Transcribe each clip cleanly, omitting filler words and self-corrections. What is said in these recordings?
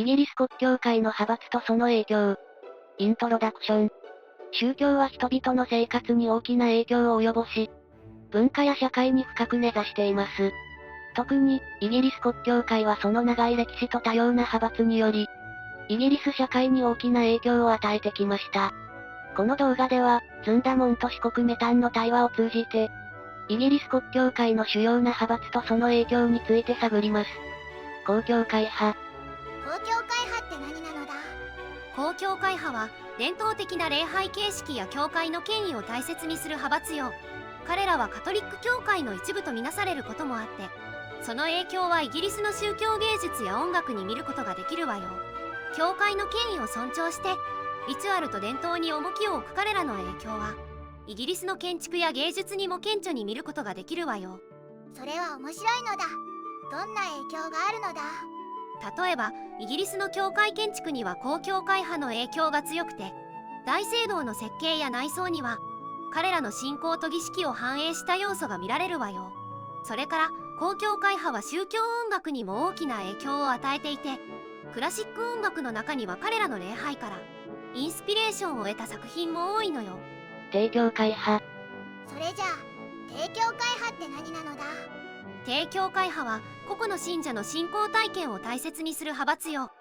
ギリス国教会の派閥とその影響。イントロダクション。宗教は人々の生活に大きな影響を及ぼし、文化や社会に深く根ざしています。特に、イギリス国教会はその長い歴史と多様な派閥により、イギリス社会に大きな影響を与えてきました。この動画では、ズンダモンと四国メタンの対話を通じて、イギリス国教会の主要な派閥とその影響について探ります。公教会派。公教会派って何なのだ？公教会派は伝統的な礼拝形式や教会の権威を大切にする派閥よ。彼らはカトリック教会の一部とみなされることもあって、その影響はイギリスの宗教芸術や音楽に見ることができるわよ。教会の権威を尊重してリチュアルと伝統に重きを置く彼らの影響はイギリスの建築や芸術にも顕著に見ることができるわよ。それは面白いのだ。どんな影響があるのだ？例えばイギリスの教会建築には公教会派の影響が強くて、大聖堂の設計や内装には彼らの信仰と儀式を反映した要素が見られるわよ。それから公教会派は宗教音楽にも大きな影響を与えていて、クラシック音楽の中には彼らの礼拝からインスピレーションを得た作品も多いのよ。帝教会派。それじゃあ帝教会派って何なのだ？帝教会派は個々の信者の信仰体験を大切にする派閥よ。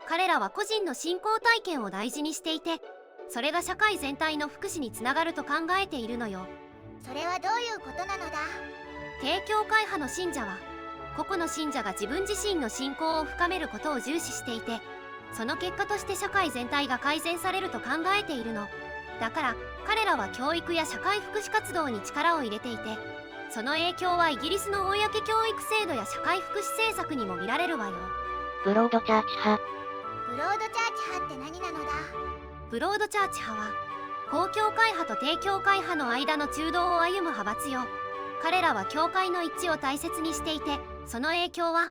彼らは個人の信仰体験を大事にしていて、それが社会全体の福祉につながると考えているのよ。それはどういうことなのだ？帝教会派の信者は個々の信者が自分自身の信仰を深めることを重視していて、その結果として社会全体が改善されると考えているの。だから彼らは教育や社会福祉活動に力を入れていて、その影響はイギリスの公教育制度や社会福祉政策にも見られるわよ。ブロードチャーチ派。ブロードチャーチ派って何なのだ？ブロードチャーチ派は公教会派と帝教会派の間の中道を歩む派閥よ。彼らは教会の一致を大切にしていて、その影響は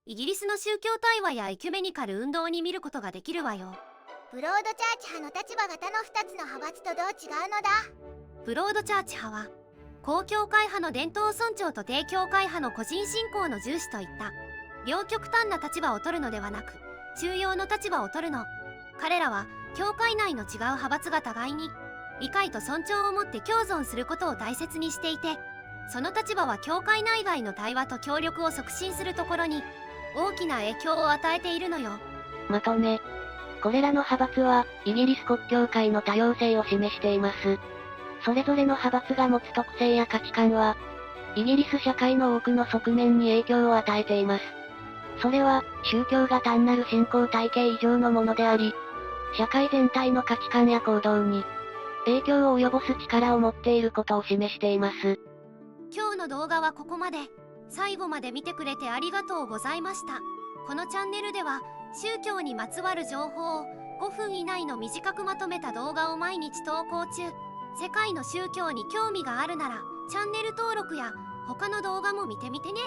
イギリスの宗教対話やエキュメニカル運動に見ることができるわよ。ブロードチャーチ派の立場が他の2つの派閥とどう違うのだ？ブロードチャーチ派は公教会派の伝統尊重と帝教会派の個人信仰の重視といった両極端な立場を取るのではなく、中庸の立場を取るの。彼らは教会内の違う派閥が互いに理解と尊重を持って共存することを大切にしていて、その立場は教会内外の対話と協力を促進するところに大きな影響を与えているのよ。まとめ。これらの派閥は、イギリス国教会の多様性を示しています。それぞれの派閥が持つ特性や価値観は、イギリス社会の多くの側面に影響を与えています。それは、宗教が単なる信仰体系以上のものであり、社会全体の価値観や行動に、影響を及ぼす力を持っていることを示しています。今日の動画はここまで。最後まで見てくれてありがとうございました。このチャンネルでは、宗教にまつわる情報を5分以内の短くまとめた動画を毎日投稿中。世界の宗教に興味があるなら、チャンネル登録や他の動画も見てみてね。